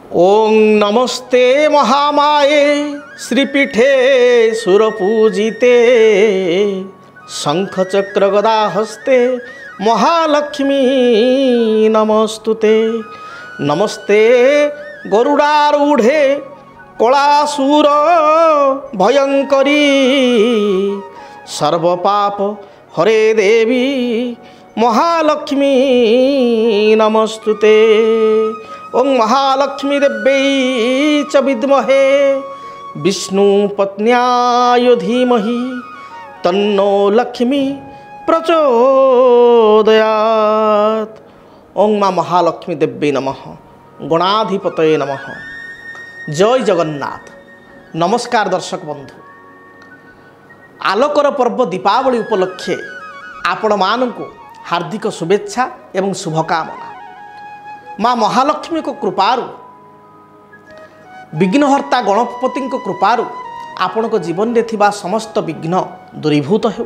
ओं नमस्ते महामाये श्रीपीठे सुरपूजिते शंखचक्र गदा हस्ते महालक्ष्मी नमस्तुते। नमस्ते गरुडारूढ़े कलासूर भयंकरी सर्वपाप हरे देवी महालक्ष्मी नमस्तुते। ओं महालक्ष्मी देव्यै च विद्महे विष्णुपत्न्याय धीमहि तन्नो लक्ष्मी प्रचोदयात्। ओं माँ महालक्ष्मी देव्यै नमः, गणाधिपतये नमः। जय जगन्नाथ। नमस्कार दर्शक बंधु, आलोकर पर्व दीपावली उपलक्षे आपण मानकु हार्दिक शुभेच्छा एवं शुभकामना। माँ महालक्ष्मी को कृपारु विघ्नहर्ता गणपति कृपारु आपण को जीवन में थिबा समस्त विघ्न दूरीभूत हो।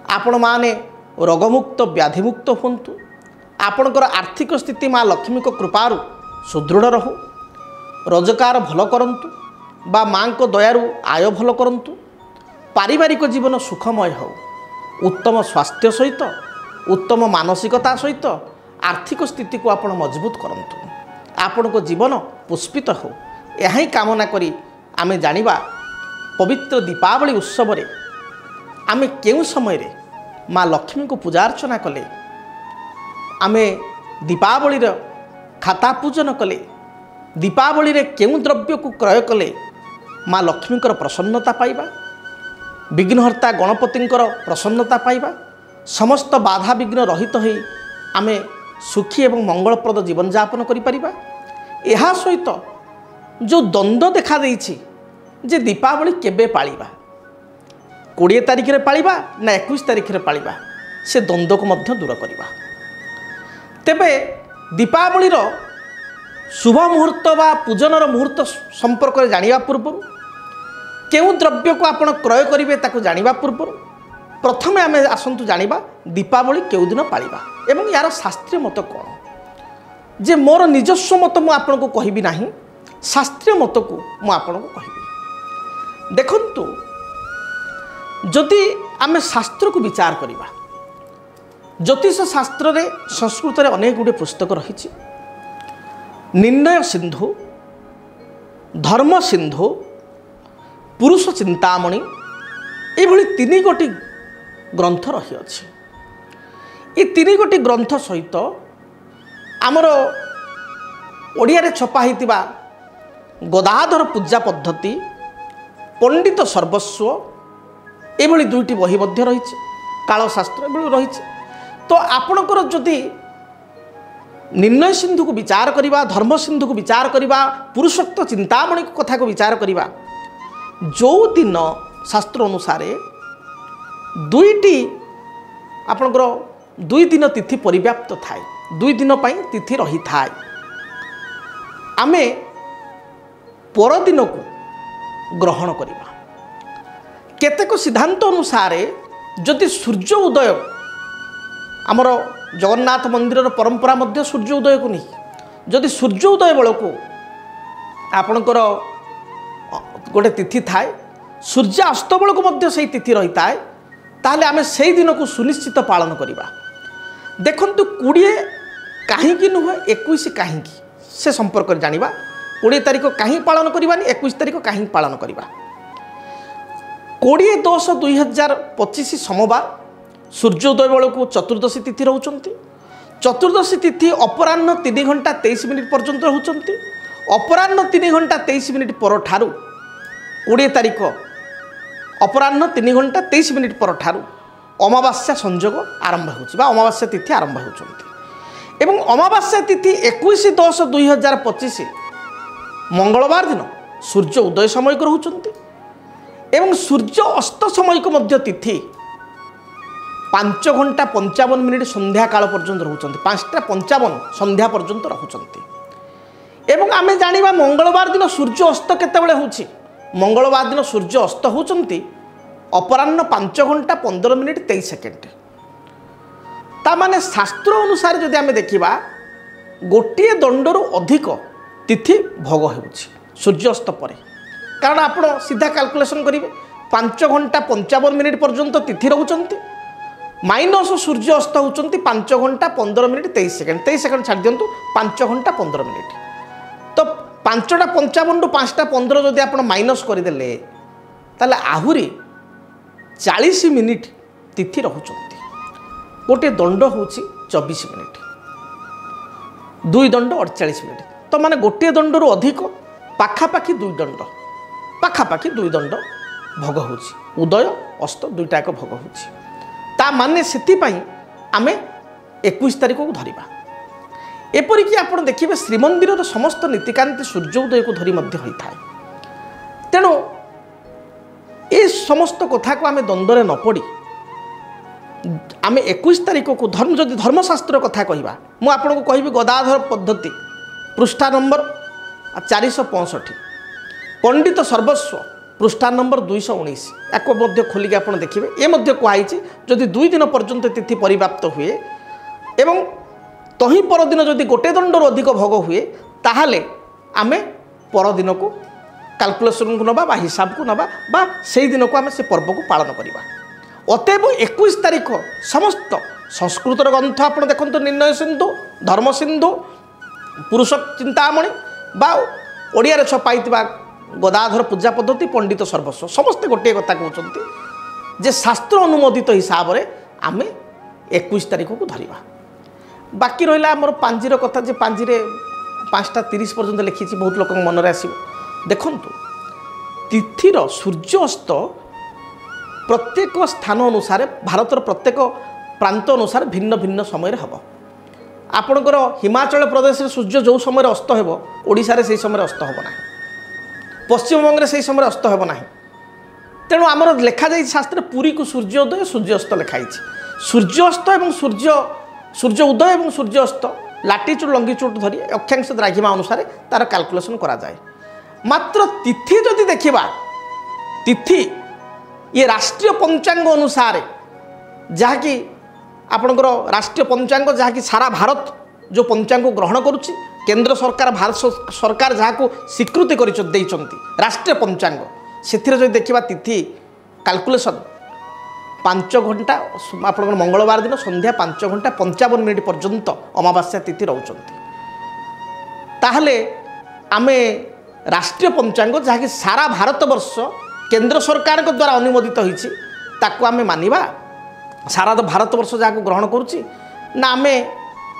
आपण माने रोगमुक्त व्याधिमुक्त होंतु। आपणकर आर्थिक स्थिति माँ लक्ष्मी को कृपारु सुदृढ़ रहू। रोजगार भल करंतु बा माँ को दयारु आय भल करंतु। पारिवारिक जीवन सुखमय हो। उत्तम स्वास्थ्य सहित उत्तम मानसिकता सहित आर्थिक स्थिति को आपण मजबूत करंतु। आपण को जीवन पुष्पित हो, यह ही कामना करी आमे जानिबा पवित्र दीपावली उत्सव रे आमे केउ समय रे माँ लक्ष्मी को पूजा अर्चना कले, आमे दीपावली रे खाता पूजन कले, दीपावली रे केउ द्रव्य को क्रय कले माँ लक्ष्मी प्रसन्नता पाइबा, विघ्नहर्ता गणपति प्रसन्नता पाइबा, समस्त बाधा विघ्न रहित हो आमे सुखी एवं मंगलप्रद जीवन यापन करि परिबा। एहा सहित जो द्वंद्व देखा देइछि जे दीपावली केबे पालिबा, 20 तारिख रे पालिबा ना 21 तारिख रे पालिबा, से द्वंद्व को मध्य दूर करिबा। तेबे दीपावली रो शुभ मुहूर्त बा पूजनर मुहूर्त संपर्क में जानिबा पूर्व केउ द्रव्य को आपण क्रय करिवे ताको जानिबा पूर्व प्रथमे आमे आसंतु जानिबा दीपावली केउ दिन पालिबा एवं यार शास्त्रीय मत कौन। जे मोर निजस्व मत मु आपन को कहिबी नाही, शास्त्रीय मत को मु आपन को कहिबी। देखंतु जदि आमे शास्त्र को विचार करिबा, ज्योतिष शास्त्र रे संस्कृत रे अनेक गुडे पुस्तक रहिछि। निर्णय सिंधु, धर्म सिंधु, पुरुष चिंतामणि एभली 3 गोटी ग्रंथ रही अछि। ये 3 गोटी ग्रंथ सहित आमर ओडिया रे छपा हितिबा गदाधर पूजा पद्धति, पंडित सर्वस्व एभली 2टी बही मध्य रही, कालशास्त्र एभली रही। तो आपणकर जदि निर्णय सिंधु को विचार करिबा, धर्म सिंधु को विचार करिबा, पुरुषोक्त चिंतामणि कथा को विचार करिबा, जो दिन शास्त्र अनुसार 2टी आपणकर 2 दिन तिथि परिव्याप्त थाए, 2 दिन पई तिथि रही थाए। आमे परदिन को ग्रहण करिबा। केतेक सिद्धांत अनुसार जदि सूर्य उदय, आमर जगन्नाथ मंदिर परंपरा मध्य सूर्य उदय को नहीं, जदि सूर्य उदय बेल को आपणकर गोटे तिथि थाए, सूर्य अस्त बेल को मध्य से तिथि रही थाए, ताहले आमे से दिन को सुनिश्चित पालन करिबा। देखंतु 20 काहींकी नुह 21 काहींकी से संपर्क जानिबा। 20 तारिख काहीं पालन करिबानी, 21 तारिख काहीं पालन करिबा। 20/10/2025 सोमवार सूर्योदय बेल को चतुर्दशी तिथि रहउचंती। चतुर्दशी तिथि अपराह्न 3 घंटा 23 मिनिट पर्यंत रहउचंती। अपराह्न 3 घंटा 23 मिनिट पर ठारू 20 तारिख अपराह्न 3 घंटा 23 मिनिट पर ठारू अमावास्या संयोग आरंभ होउछि बा अमावास्या तिथि आरंभ होउचंती। एवं अमावास्या तिथि 21/10/2025 मंगलवार दिन सूर्य उदय समय को रहउचंती एवं सूर्य अस्त समय को मध्य तिथि 5 घंटा 55 मिनिट संध्या काल पर्यंत रहउचंती। 5:55 संध्या पर्यंत रहउचंती। एवं आमे जानिबा मंगलवार दिन सूर्य अस्त केतेबेले होउछि। मंगलवार दिन सूर्य अस्त होउचंती अपराह्न 5 घंटा 15 मिनिट 23 सेकेंड। ता माने शास्त्र अनुसार जदि आमे देखिबा गोटे दंडरू अधिक तिथि भोग होउछि सूर्यास्त पर कारण आप सीधा कैलकुलेशन करेंगे 5 घंटा 55 मिनिट पर्यंत तिथि रोचंती माइनस सूर्य अस्त होती 5 घंटा 15 मिनिट 23 सेकेंड छाड़ दिंतु 5 घंटा 15 मिनिट तो 5टा 55 रु 5टा 15 जदि आप माइनस करदे ताले आहुरी 40 मिनिट तिथि रोचंती गोटे दंड हूँ 24 मिनिट 2 दंड 48 मिनिट तो माने गोटे दंड अधिक पाखापाखि 2 दंड पाखापाखि 2 दंड भोग होउछि उदय अस्त दुईटा एक भोग होउछि ता माने सेतिपाई आमे 21 तारिख को धरिबा एपरिक आपण देखिबे श्रीमंदिर समस्त नीतिकांति सूर्योदय को धरी मध्य होइथाय तेणु ए समस्त कथा को आमे द्वंद्वरे न पड़ी आमे 21 तारिख को धर्म जदि धर्मशास्त्र कथा कहिबा मु आपण को कहिबी गदाधर पद्धति पृष्ठा नंबर 465 पंडित सर्वस्व पृष्ठा नंबर 219 या मध्य खोलिक आप देखिए ये कहुई जदि 2 दिन पर्यंत तिथि परिव्याप्त हुए एवं तही परदिन जदि गोटे दंडर अधिक भोग हुए ताहले आमे परदिन को कैलकुलेशन को नबा हिसाब को नबा बा से दिन को आमे से पर्व को पालन करवा अतएव 21 तारिख समस्त संस्कृत ग्रंथ आप देखो निर्णय सिंधु धर्म सिंधु पुरुष चिंतामणि बा ओडिया छपाई गदाधर पूजा पद्धति पंडित सर्वस्व समस्ते गोटे कथा कहते जे शास्त्र अनुमोदित हिसाब से आमे 21 तारिख को धरिबा बाकी रहा आमर पांजीर कथा जे पांजीरे 5:30 पर्यंत लिखी बहुत लोक मन में आसो देखु तिथिर सूर्यास्त प्रत्येक स्थान अनुसार भारतर प्रत्येक प्रांत अनुसार भिन्न भिन्न समय हम आपणकर हिमाचल प्रदेश सूर्य जो समय अस्त हो ओडिशा से समय अस्त हम ना पश्चिमबंग से समय अस्त हो ना तेणु आमर लिखा जाए शास्त्र पुरी को सूर्योदय सूर्यास्त लिखाई सूर्यास्त और सूर्य उदय और सूर्यास्त लाटिच्यूड लंगिच्यूड धरी अक्षांश द्राघिमा अनुसार तार कैलकुलेशन करा जाए मात्र तिथि जदि देखा तिथि ये राष्ट्रीय पंचांग अनुसार जहाँकि आपणकर राष्ट्रीय पंचांग जहाँकि सारा भारत जो पंचांग ग्रहण करुच्ची केंद्र सरकार भारत सरकार जहाँ को स्वीकृति कर राष्ट्रीय पंचांग से देखा तिथि कैलकुलेशन 5 घंटा आप मंगलवार दिन संध्या 5 घंटा 55 मिनिट पर्यंत अमावास्या तिथि रोचंती ताहले आमे राष्ट्रीय पंचांग जहाँकि सारा भारत वर्ष केंद्र सरकार को द्वारा अनुमोदित होइछि ताकू आमे मानिबा सारा भारत वर्ष जहाँ को ग्रहण करुच्ची ना आमे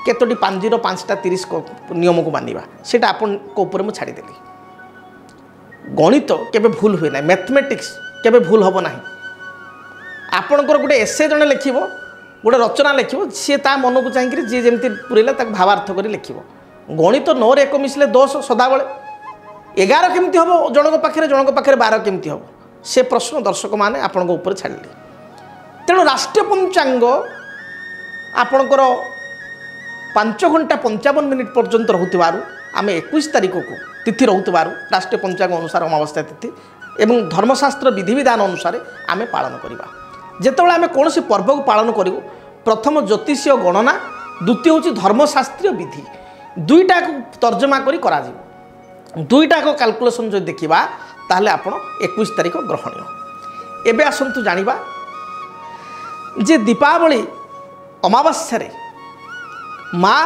केतोटी पांजीर 5:30 नियम को मानिबा सेटा आपन को ऊपर मु छाड़ीदेली गणित केबे भूल हुए ना मैथमेटिक्स केबे भूल होबो नाही आपणकर गोटे एसे जने लिखिबो गोटे रचना लिखिबो सी ता मन को चाहिए जी जमती पुरेला ताक भावार्थ करी लिखिबो गणित 9 रे 1 मिसले 10 सदाबले 11 केमती होबो जनक पाखरे 12 केमती होबो से प्रश्न दर्शक माने आपणको ऊपर छाड़ली तेणु राष्ट्रीय पंचांग आपणकर 5 घंटा 55 मिनिट पर्यंत रोकबार आम 21 तारिख को तिथि रोकबार राष्ट्रीय पंचांग अनुसार अमावास्या तिथि एवं धर्मशास्त्र विधि विधान अनुसार आम पालन करवा जितेबाला आम कौन पर्व को पालन करूँ प्रथम ज्योतिषीय गणना द्वितीय हूँ धर्मशास्त्रीय विधि दुईटा को तर्जमा करा दुईटा को कैलकुलेशन जो देखा ताहले आपण 21 तारिख ग्रहणीय एबे आसंतु जानिबा जे दीपावली अमावास्या रे माँ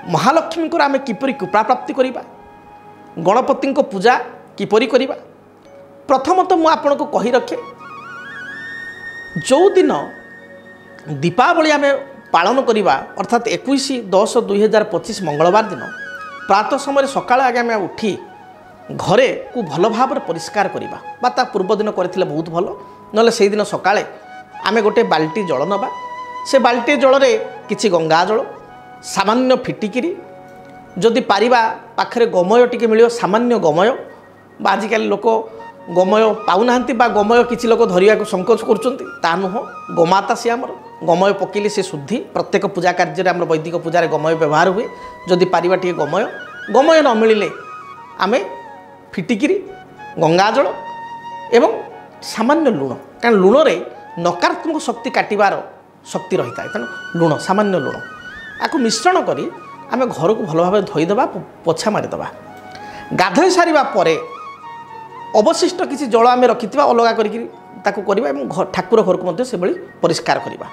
महालक्ष्मी को आम किपरि कृपा प्राप्ति करिबा गणपति को पूजा किपरि करिबा प्रथमतः मु आपन को कहि रखे जो दिन दीपावली आम पालन करिबा अर्थात 21/10/2025 मंगलवार दिन प्रातः समय सकाळ आगे आम उठी घरे को भल भाव परिष्कार करिबा बा ता पूर्व दिन करथिले बहुत भल नले से दिन सकाळे आम गोटे बाल्टी जल नबा से बाल्टी जल रे किछि गंगा जल सामान्य फिटिकिरी जदि पारिबा पाखरे गमय टिके मिलियो सामान्य गमय बा आजिकल लोक गमय पाउनाहांती बा गमय किछि लोक धरिया को संकोच करूचंती ता नुह गोमाता से आमर गमय पकेले से शुद्धि प्रत्येक पूजा कार्य आम वैदिक पूजार गमय व्यवहार हुए जदि पारिबा टिके गमय न मिलिले आमे फिटिकिरी गंगाजल एवं सामान्य लुण कारण लुण रे नकारात्मक शक्ति काटिबार शक्ति रही है तेणु लुण सामान्य लुण आपको मिश्रण करी आम घर को भल भाव धोईदेवा पोछा मारिदेवा गाधोई सारिबा परे अवशिष्ट किसी जल आम रखिथिबा अलगा करिकि ताकू करिबा एवं ठाकुर घर को मध्य से भली परिष्कार करिबा।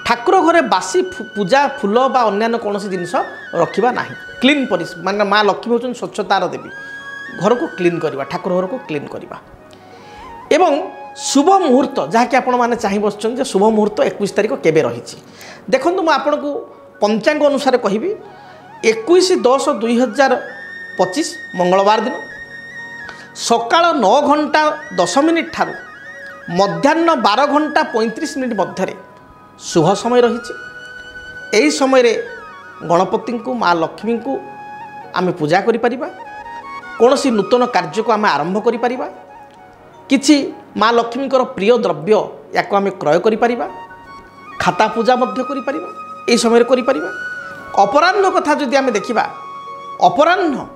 ठाकुर घरे बासी पूजा फूल बा अन्य कौन जिनस रखा ना क्लीन माने माँ लक्ष्मी होचन स्वच्छतार देवी घर को क्लीन करवा ठाकुर घर को क्लीन करवा एवं शुभ मुहूर्त जहाँकि आपण मैंने चाह बस शुभ मुहूर्त 21 तारीख केबे रही देखो मुझे आपन को पंचांग अनुसार कहि 21/10/2025 मंगलवार दिन सकाळ 9 घंटा 10 मिनिट ठारू मध्याह्न 12 घंटा 35 मिनिट मध्य शुभ समय रही यही समय गणपति को माँ लक्ष्मी को आम पूजा करि कौन सी नूतन कार्य को आम आरंभ करि किछि माँ लक्ष्मी प्रिय द्रव्य या आम क्रय करि खाता पूजा करि समय करि अपराह्न कथा जदि आम देखा अपराह्न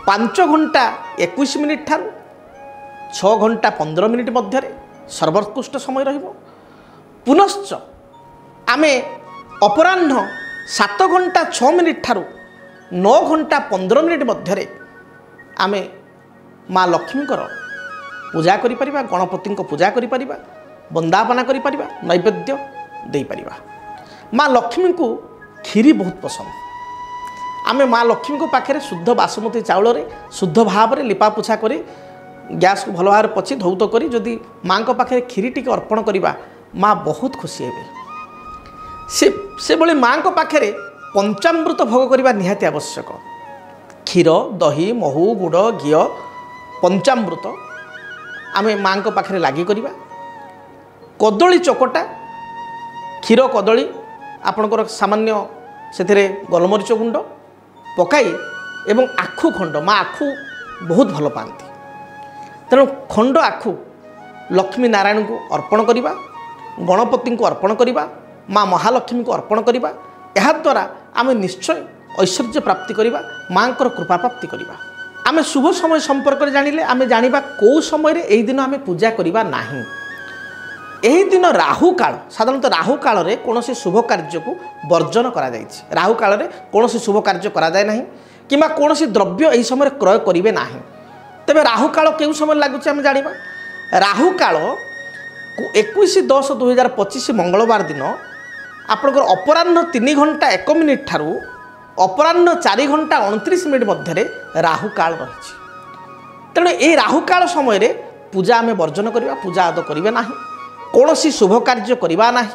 5 घंटा 21 मिनिट ठारू 6 घंटा 15 मिनिट मध्य सर्वोत्कृष्ट समय रहिबो। पुनश्च आमे अपराह्न 7 घंटा 6 मिनिट ठारू 9 घंटा 15 मिनिट मध्य आमे माँ लक्ष्मी पूजा करि गणपति पूजा करि वंदापना करि नैवेद्य दे पारिबा। माँ लक्ष्मी को खीरी बहुत पसंद आमे माँ लक्ष्मी को पाखे शुद्ध बासमती चाउल शुद्ध भाव में लिपापोछा कर गैस को भल भाव पची धौत करी जदि माँ को पाखे खीरी टी अर्पण करवा माँ बहुत खुशी हे से भली माँ को पाखे पंचामृत भोग करवा निहाती आवश्यक क्षीर दही महू गुड़ घी पंचामृत आमे माँ को पाखे लगी करवा कदली चकटा क्षीर कदली आपणकर सामान्य से गोलमरीच गुंड पकाई एवं आखु खंड माँ आखु बहुत भल पाती तेणु खंड आखु लक्ष्मी नारायण को अर्पण करवा गणपति को अर्पण करवा माँ महालक्ष्मी को अर्पण करवा यह द्वारा आम निश्चय ऐश्वर्य प्राप्ति करवा माँ कृपा प्राप्ति करवा। आम शुभ समय संपर्क में जानिले आम जानिबा कौ समय यही दिन आम पूजा करवा नाही। यही दिन राहु काल साधारणतः राहु काल रे कौन शुभ कार्य को वर्जन करा जायछि। राहु काल रे कौन शुभ कार्य करा जाय नाही किंबा कौन द्रव्य यही समय क्रय करिवे नाही। तेबे राहु काल केउ समय लागुछि आम जानिबा राहु काल 21/10/2025 मंगलवार दिन आपनकर अपराह्न 3 घंटा 1 मिनिट ठारू अपराह्न 4 घंटा 29 मिनिट मध्य राहु काल रही। तेणु ये राहु काल समय पूजा आम वर्जन करवा पूजा आद करिवे नाही कौन शुभ कार्य करवा नाही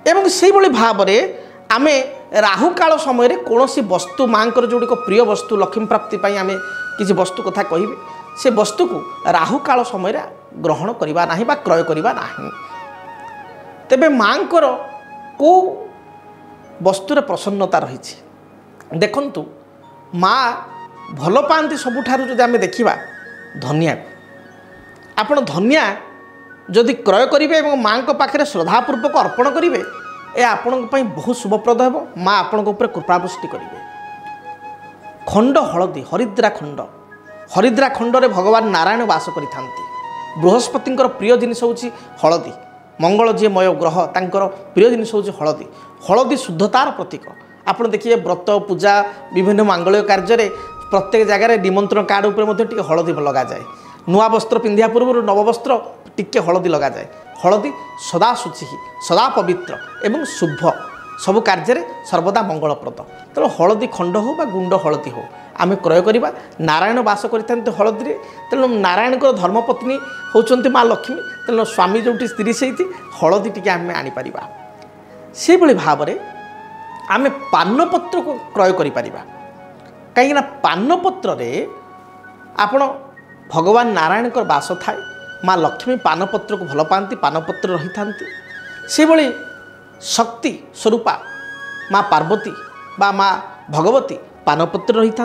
एवं से भाव में आम राहु काल समय कौन वस्तु माँ जोड़िक प्रिय वस्तु लक्ष्मी प्राप्ति आम किसी वस्तु कथा कहे से वस्तु को राहु काल समय ग्रहण करवा नाही बा क्रय करवा नाही। तेबे माँ को वस्तुर प्रसन्नता रही देखंतु माँ भल पाती सबुठारु जदि आम देखा धनिया आपण धनिया जदि क्रय करेंगे और माँ को पाखे श्रद्धापूर्वक अर्पण करेंगे ए आपण बहुत शुभप्रद हो माँ आपण कृपापुष्टि करेंगे। खंड हलदी हरिद्रा खंड रे भगवान नारायण वास करता बृहस्पति प्रिय जिनिस हूँ हलदी मंगल जी मय ग्रह तांकर प्रिय जिनिस हूँ हलदी हलदी शुद्धतार प्रतीक। आपड़ देखिए व्रत पूजा विभिन्न मांगल्य कार्य प्रत्येक जगार निमंत्रण कार्ड उपर हलदी लगा जाए नुआ वस्त्र पिंधा पूर्व नववस्त्र टिके हलदी लगा जाए। हलदी सदा शुचि सदा पवित्र एवं शुभ सबु कार्य सर्वदा मंगलप्रद। तेणु हलदी खंड हो बा गुंड हलदी हो आम क्रय करवा नारायण वास करते हलदी। तेणु नारायण धर्मपत्नी होती माँ लक्ष्मी तेणु स्वामी जो स्त्री से हलदी टी आम आनीपर से भाव में आम पानपत्र को क्रय कर कहीं पानपत्र आपण भगवान नारायण वास थाए माँ लक्ष्मी पानपत्र को भल पाती पानपत्र रही था से भली शक्ति स्वरूपा माँ पार्वती बा माँ भगवती पानपत्र रही था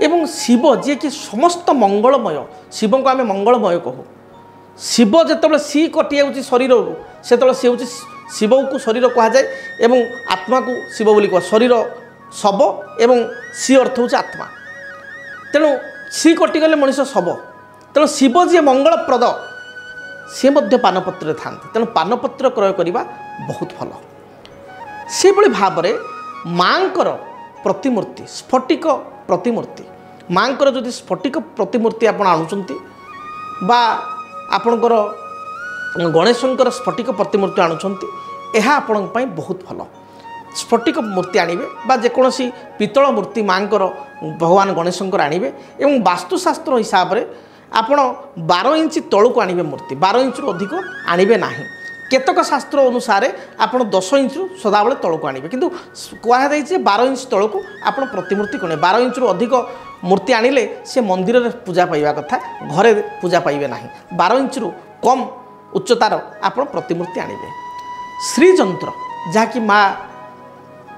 एवं शिव जी कि समस्त मंगलमय शिव को आम मंगलमय कहू शिव जो सी कटि जाऊँगी शरीर से सी हूँ शिव को शरीर कहुए एवं आत्मा को शिव बोली कह शरीर शव एवं सी अर्थ हूँ आत्मा। तेणु सी कटिगले मनीष शव तेणु शिव जी मंगलप्रद सी पानपत्र था तेणु पानपत्र क्रय करवा बहुत भल। से भाव में माँ प्रतिमूर्ति स्फटिक प्रतिमूर्ति ମାଙ୍କର ଯଦି ସ୍ଫଟିକ ପ୍ରତିମୂର୍ତ୍ତି ଆପଣ ଆଣୁଛନ୍ତି ବା ଆପଣଙ୍କର ଗଣେଶଙ୍କର ସ୍ଫଟିକ ପ୍ରତିମୂର୍ତ୍ତି ଆଣୁଛନ୍ତି ଏହା ଆପଣଙ୍କ ପାଇଁ ବହୁତ ଭଲ। ସ୍ଫଟିକ ମୂର୍ତ୍ତି ଆଣିବେ ବା ଯେକୌଣସି ପିତ୍ତଳ ମୂର୍ତ୍ତି ମାଙ୍କର ଭଗବାନ ଗଣେଶଙ୍କର ଆଣିବେ ଏବଂ ବାସ୍ତୁଶାସ୍ତ୍ର ହିସାବରେ ଆପଣ 12 ଇଞ୍ଚ ତଳକୁ ଆଣିବେ ମୂର୍ତ୍ତି, 12 ଇଞ୍ଚରୁ ଅଧିକ ଆଣିବେ ନାହିଁ। କେତେକ ଶାସ୍ତ୍ର ଅନୁସାରେ ଆପଣ 10 ଇଞ୍ଚରୁ ସଦାବେଳେ ତଳକୁ ଆଣିବେ, କିନ୍ତୁ କୁହାଯାଇଛି 12 ଇଞ୍ଚ ତଳକୁ ଆପଣ ପ୍ରତିମୂର୍ତ୍ତି କିଣିବେ। 12 ଇଞ୍ଚରୁ ଅଧିକ ମୂର୍ତ୍ତି ଆଣିଲେ ସେ ମନ୍ଦିରରେ ପୂଜା ପାଇବା କଥା, ଘରେ ପୂଜା ପାଇବେ ନାହିଁ। 12 ଇଞ୍ଚରୁ କମ୍ ଉଚ୍ଚତାର ଆପଣ ପ୍ରତିମୂର୍ତ୍ତି ଆଣିବେ। ଶ୍ରୀଯନ୍ତ୍ର ଯାହାକି ମା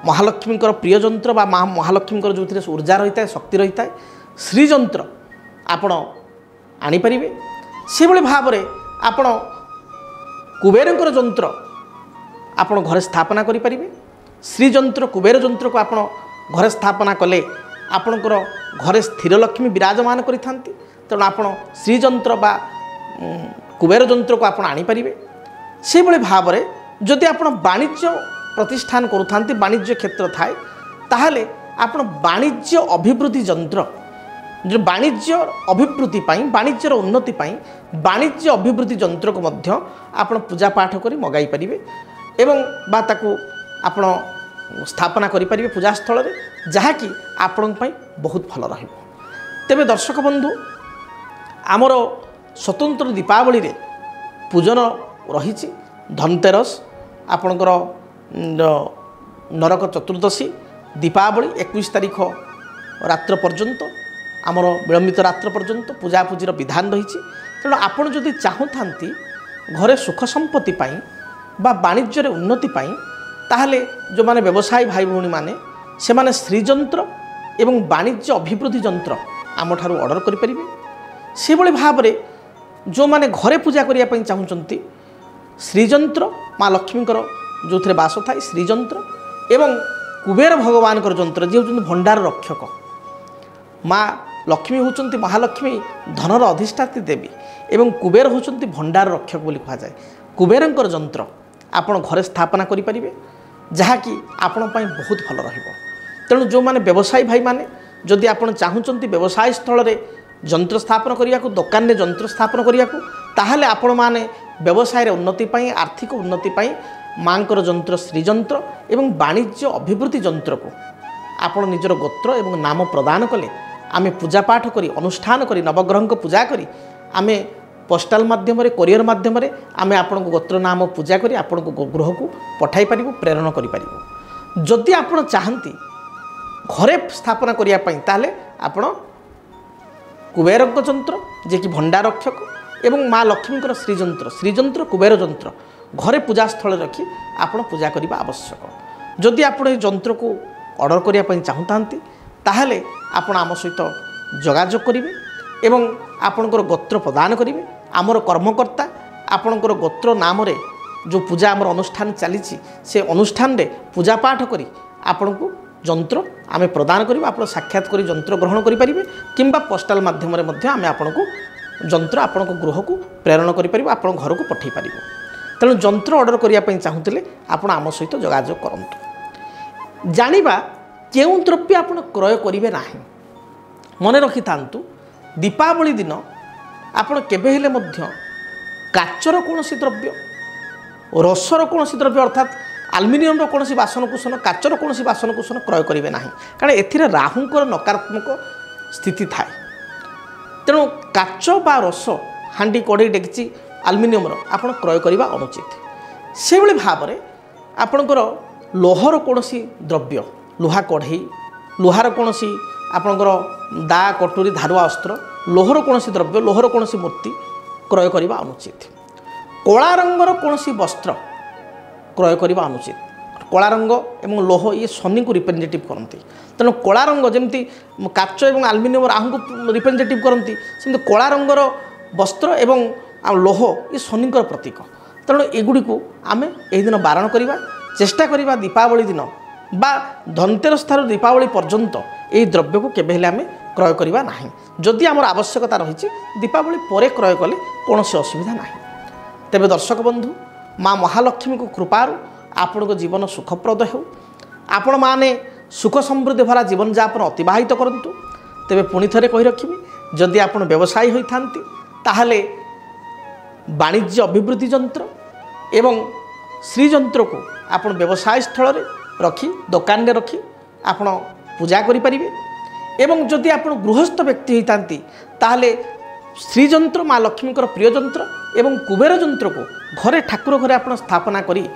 ମହାଲକ୍ଷ୍ମୀଙ୍କର ପ୍ରିୟ ଯନ୍ତ୍ର ବା ମା ମହାଲକ୍ଷ୍ମୀଙ୍କର ଯେଉଁଥିରେ ଉର୍ଜା ରହିଥାଏ, ଶକ୍ତି ରହିଥାଏ, ଶ୍ରୀଯନ୍ତ୍ର ଆପଣ ଆଣିପାରିବେ। ସେଭଳି ଭାବରେ ଆପଣ କୁବେରଙ୍କର ଯନ୍ତ୍ର ଆପଣ ଘରେ ସ୍ଥାପନା କରିପାରିବେ। ଶ୍ରୀଯନ୍ତ୍ର କୁବେର ଯନ୍ତ୍ରକୁ ଆପଣ ଘରେ ସ୍ଥାପନା କଲେ ଆପଣଙ୍କର ଘରେ ସ୍ଥିର ଲକ୍ଷ୍ମୀ ବିରାଜମାନ କରିଥାନ୍ତି। ତେଣୁ ଆପଣ ଶ୍ରୀଯନ୍ତ୍ର ବା କୁବେର ଯନ୍ତ୍ରକୁ ଆପଣ ଆଣିପାରିବେ। ସେଭଳି ଭାବରେ ଯଦି ଆପଣ ବାଣିଜ୍ୟ ପ୍ରତିଷ୍ଠାନ କରୁଥାନ୍ତି, ବାଣିଜ୍ୟ କ୍ଷେତ୍ର ଥାଏ, ତାହେଲେ ଆପଣ ବାଣିଜ୍ୟ ଅଭିବୃଦ୍ଧି ଯନ୍ତ୍ର, ଯେଉଁ ବାଣିଜ୍ୟ ଅଭିବୃଦ୍ଧି ପାଇଁ, ବାଣିଜ୍ୟର ଉନ୍ନତି ପାଇଁ ବାଣିଜ୍ୟ ଅଭିବୃଦ୍ଧି ଯନ୍ତ୍ରକୁ ମଧ୍ୟ ଆପଣ ପୂଜା ପାଠ କରି ମଗାଇ ପାରିବେ ଏବଂ ବା ତାକୁ ଆପଣ ସ୍ଥାପନା କରିପାରିବେ ପୂଜାସ୍ଥଳରେ, ଯାହାକି ଆପଣଙ୍କ ପାଇଁ ବହୁତ ଭଲ ରହିବ। ତେବେ ଦର୍ଶକ ବନ୍ଧୁ, ଆମର ସ୍ୱତନ୍ତ୍ର ଦୀପାବଳିରେ ପୂଜନ ରହିଛି। ଧନତେରସ, ଆପଣଙ୍କର ନରକ ଚତୁର୍ଦ୍ଦଶୀ, ଦୀପାବଳି 21 ତାରିଖ ରାତ୍ର ପର୍ଯ୍ୟନ୍ତ, ଆମର ବିଳମ୍ବିତ ରାତ୍ର ପର୍ଯ୍ୟନ୍ତ ପୂଜାପୂଜିର ବିଧାନ ରହିଛି। ତେଣୁ ଆପଣ ଯଦି ଚାହୁଁଥାନ୍ତି ଘରେ ସୁଖ ସମ୍ପତ୍ତି ପାଇଁ ବା ବାଣିଜ୍ୟରେ ଉନ୍ନତି ପାଇଁ, ତାହେଲେ ଯେଉଁମାନେ ବ୍ୟବସାୟୀ ଭାଇ ଭଉଣୀମାନେ ସେମାନେ ଶ୍ରୀଯନ୍ତ୍ର ଏବଂ ବାଣିଜ୍ୟ ଅଭିବୃଦ୍ଧି ଯନ୍ତ୍ର ଆମଠାରୁ ଅର୍ଡ଼ର କରିପାରିବେ। ସେଭଳି ଭାବରେ ଯେଉଁମାନେ ଘରେ ପୂଜା କରିବା ପାଇଁ ଚାହୁଁଛନ୍ତି, ଶ୍ରୀଯନ୍ତ୍ର ମା ଲକ୍ଷ୍ମୀଙ୍କର ଯେଉଁଥିରେ ବାସ ଥାଏ ଶ୍ରୀଯନ୍ତ୍ର ଏବଂ କୁବେର ଭଗବାନଙ୍କର ଯନ୍ତ୍ର ଯିଏ ହେଉଛନ୍ତି ଭଣ୍ଡାର ରକ୍ଷକ। ମା ଲକ୍ଷ୍ମୀ ହେଉଛନ୍ତି ମହାଲକ୍ଷ୍ମୀ ଧନର ଅଧିଷ୍ଠାତ୍ରୀ ଦେବୀ ଏବଂ କୁବେର ହେଉଛନ୍ତି ଭଣ୍ଡାର ରକ୍ଷକ ବୋଲି କୁହାଯାଏ। କୁବେରଙ୍କର ଯନ୍ତ୍ର ଆପଣ ଘରେ ସ୍ଥାପନା କରିପାରିବେ, ଯାହାକି ଆପଣଙ୍କ ପାଇଁ ବହୁତ ଭଲ ରହିବ। ତେଣୁ ଯେଉଁମାନେ ବ୍ୟବସାୟୀ ଭାଇମାନେ ଯଦି ଆପଣ ଚାହୁଁଛନ୍ତି ବ୍ୟବସାୟ ସ୍ଥଳରେ ଯନ୍ତ୍ର ସ୍ଥାପନ କରିବାକୁ, ଦୋକାନରେ ଯନ୍ତ୍ର ସ୍ଥାପନ କରିବାକୁ, ତାହେଲେ ଆପଣମାନେ ବ୍ୟବସାୟରେ ଉନ୍ନତି ପାଇଁ, ଆର୍ଥିକ ଉନ୍ନତି ପାଇଁ ମାଙ୍କର ଯନ୍ତ୍ର ଶ୍ରୀଯନ୍ତ୍ର ଏବଂ ବାଣିଜ୍ୟ ଅଭିବୃଦ୍ଧି ଯନ୍ତ୍ରକୁ ଆପଣ ନିଜର ଗୋତ୍ର ଏବଂ ନାମ ପ୍ରଦାନ କଲେ ଆମେ ପୂଜାପାଠ କରି, ଅନୁଷ୍ଠାନ କରି, ନବଗ୍ରହଙ୍କ ପୂଜା କରି, ଆମେ ପୋଷ୍ଟାଲ ମାଧ୍ୟମରେ, କୋରିଅର ମାଧ୍ୟମରେ ଆମେ ଆପଣଙ୍କ ଗୋତ୍ର ନାମ ପୂଜା କରି ଆପଣଙ୍କ ଗୃହକୁ ପଠାଇ ପାରିବୁ, ପ୍ରେରଣ କରିପାରିବୁ। ଯଦି ଆପଣ ଚାହାନ୍ତି ଘରେ ସ୍ଥାପନା କରିବା ପାଇଁ, ତାହେଲେ ଆପଣ କୁବେରଙ୍କ ଯନ୍ତ୍ର ଯିଏକି ଭଣ୍ଡାର ରକ୍ଷକ ଏବଂ ମା ଲକ୍ଷ୍ମୀଙ୍କର ଶ୍ରୀଯନ୍ତ୍ର, ଶ୍ରୀଯନ୍ତ୍ର କୁବେର ଯନ୍ତ୍ର ଘରେ ପୂଜାସ୍ଥଳରେ ରଖି ଆପଣ ପୂଜା କରିବା ଆବଶ୍ୟକ। ଯଦି ଆପଣ এই ଯନ୍ତ୍ରକୁ ଅର୍ଡ଼ର କରିବା ପାଇଁ ଚାହୁଁଥାନ୍ତି, ତାହେଲେ ଆପଣ ଆମ ସହିତ ଯୋଗାଯୋଗ କରିବେ ଏବଂ ଆପଣଙ୍କର ଗୋତ୍ର ପ୍ରଦାନ କରିବେ। ଆମର କର୍ମକର୍ତ୍ତା ଆପଣଙ୍କର ଗୋତ୍ର ନାମରେ ଯେଉଁ ପୂଜା ଆମର ଅନୁଷ୍ଠାନ ଚାଲିଛି, ସେ ଅନୁଷ୍ଠାନରେ ପୂଜାପାଠ କରି ଆପଣଙ୍କୁ ଯନ୍ତ୍ର ଆମେ ପ୍ରଦାନ କରିବୁ। ଆପଣ ସାକ୍ଷାତ କରି ଯନ୍ତ୍ର ଗ୍ରହଣ କରିପାରିବେ କିମ୍ବା ପୋଷ୍ଟାଲ ମାଧ୍ୟମରେ ମଧ୍ୟ ଆମେ ଆପଣଙ୍କୁ ଯନ୍ତ୍ର ଆପଣଙ୍କ ଗୃହକୁ ପ୍ରେରଣ କରିପାରିବୁ, ଆପଣଙ୍କ ଘରକୁ ପଠାଇ ପାରିବୁ। ତେଣୁ ଯନ୍ତ୍ର ଅର୍ଡ଼ର କରିବା ପାଇଁ ଚାହୁଁଥିଲେ ଆପଣ ଆମ ସହିତ ଯୋଗାଯୋଗ କରନ୍ତୁ। ଜାଣିବା କେଉଁ ଦ୍ରବ୍ୟ ଆପଣ କ୍ରୟ କରିବେ ନାହିଁ। ମନେ ରଖିଥାନ୍ତୁ, ଦୀପାବଳି ଦିନ ଆପଣ କେବେ ହେଲେ ମଧ୍ୟ କାଚର କୌଣସି ଦ୍ରବ୍ୟ, ରସର କୌଣସି ଦ୍ରବ୍ୟ ଅର୍ଥାତ୍ ଆଲୁମିନିୟମର କୌଣସି ବାସନକୁସନ, କାଚର କୌଣସି ବାସନକୁସନ କ୍ରୟ କରିବେ ନାହିଁ, କାରଣ ଏଥିରେ ରାହୁଙ୍କର ନକାରାତ୍ମକ ସ୍ଥିତି ଥାଏ। ତେଣୁ କାଚ ବା ରସ, ହାଣ୍ଡି, କଢ଼େଇ, ଡେକ୍ଚି ଆଲୁମିନିୟମର ଆପଣ କ୍ରୟ କରିବା ଅନୁଚିତ। ସେଭଳି ଭାବରେ ଆପଣଙ୍କର ଲୋହର କୌଣସି ଦ୍ରବ୍ୟ, ଲୁହା କଢ଼େଇ, ଲୁହାର କୌଣସି ଆପଣଙ୍କର ଦା, କଟୁରୀ, ଧାରୁଆ ଅସ୍ତ୍ର, ଲୋହର କୌଣସି ଦ୍ରବ୍ୟ, ଲୋହର କୌଣସି ମୂର୍ତ୍ତି କ୍ରୟ କରିବା ଅନୁଚିତ। କଳା ରଙ୍ଗର କୌଣସି ବସ୍ତ୍ର କ୍ରୟ କରିବା ଅନୁଚିତ। କଳା ରଙ୍ଗ ଏବଂ ଲୋହ ଇଏ ଶନିକୁ ରିପ୍ରେଜେଣ୍ଟେଟିଭ୍ କରନ୍ତି। ତେଣୁ କଳା ରଙ୍ଗ ଯେମିତି କାଚ ଏବଂ ଆଲୁମିନିୟମ ରାହୁଙ୍କୁ ରିପ୍ରେଜେଣ୍ଟେଟିଭ୍ କରନ୍ତି, ସେମିତି କଳା ରଙ୍ଗର ବସ୍ତ୍ର ଏବଂ ଲୋହ ଇଏ ଶନିଙ୍କର ପ୍ରତୀକ। ତେଣୁ ଏଗୁଡ଼ିକୁ ଆମେ ଏହି ଦିନ ବାରଣ କରିବା, ଚେଷ୍ଟା କରିବା ଦୀପାବଳି ଦିନ ବା ଧନତେରସ ଠାରୁ ଦୀପାବଳି ପର୍ଯ୍ୟନ୍ତ ଏହି ଦ୍ରବ୍ୟକୁ କେବେ ହେଲେ ଆମେ କ୍ରୟ କରିବା ନାହିଁ। ଯଦି ଆମର ଆବଶ୍ୟକତା ରହିଛି ଦୀପାବଳି ପରେ କ୍ରୟ କଲେ କୌଣସି ଅସୁବିଧା ନାହିଁ। ତେବେ ଦର୍ଶକ ବନ୍ଧୁ, ମା ମହାଲକ୍ଷ୍ମୀଙ୍କ କୃପାରୁ ଆପଣଙ୍କ ଜୀବନ ସୁଖପ୍ରଦ ହେଉ, ଆପଣମାନେ ସୁଖ ସମୃଦ୍ଧି ଭରା ଜୀବନଯାପନ ଅତିବାହିତ କରନ୍ତୁ। तेबे पुणी थरे कहि रखिबि जदि आपण व्यवसायी होइथांती ताहले वाणिज्य अभिवृद्धि यंत्र एवं श्रीयंत्र को आपण व्यवसाय स्थल रे रखी दुकान रे रखी आपण पूजा करि परिबे। एवं जदि आपण गृहस्थ व्यक्ति होइथांती ताहले श्रीयंत्र माँ लक्ष्मी प्रिय यंत्र एवं कुबेर यंत्र को घरे ठाकुर घरे आपण स्थापना करी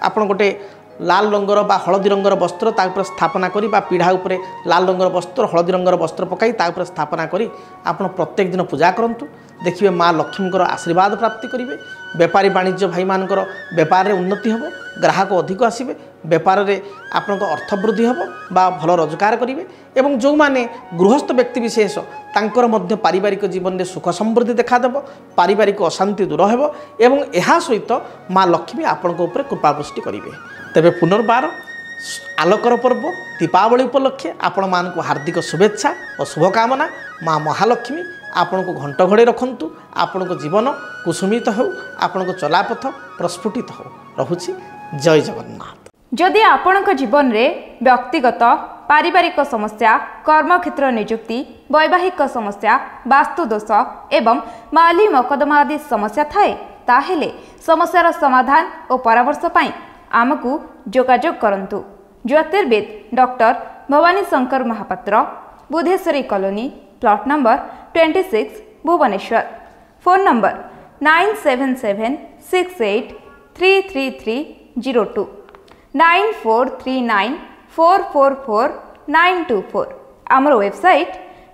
आपण गोटे लाल रंगर बा हलदी रंगर वस्त्र तापर स्थापना करी बा पीढ़ा उपरे लाल रंगर वस्त्र हलदी रंगर वस्त्र पकाई तापर स्थापना करी आपण प्रत्येक दिन पूजा करंतु देखिए माँ लक्ष्मी आशीर्वाद प्राप्ति करेंगे। बेपारी वाणिज्य भाई मानकर बेपार में उन्नति हम ग्राहक अधिक आसवे बेपार में आपण अर्थवृद्धि हम बा भल रोजगार करेंगे। एवं जो माने गृहस्थ व्यक्ति विशेष तांकर मध्य पारिवारिक जीवन में सुख समृद्धि देखादेव पारिवारिक अशांति दूर हो एवं यह सहित माँ लक्ष्मी आपण कृपापुष्टि करेंगे। तेबे पुनर्बार आलोकर पर्व दीपावली उपलक्षे आपण मानक हार्दिक शुभेच्छा और शुभकामना। माँ महालक्ष्मी आपण को घंट घोड़े रखंतु आपण को जीवन कुसुमित हो आपण को चलापथ प्रस्फुटित हो। रहुछि जय जगन्नाथ। जदि आपणक जीवन रे व्यक्तिगत पारिवारिक समस्या कर्मक्षेत्र नियुक्ति वैवाहिक समस्या वास्तु दोष एवं माली मकदमा आदि समस्या थाए ताहेले समस्यार समाधान और परामर्श पाई आमको जोगाजोग करंतु। ज्योतिर्विद doctor Bhabani Shankar Mahapatra Budheswari colony plot number 26 Bhubaneswar. Phone number 9776833302 9439444924। आमर वेबसाइट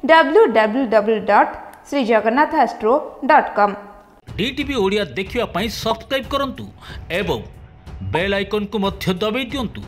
www.srijagannathastro.com। डीटीवी ओडिया देखिवा पाई सब्सक्राइब करंतु एवं बेल आइकन को मध्य दबाई दियंतु।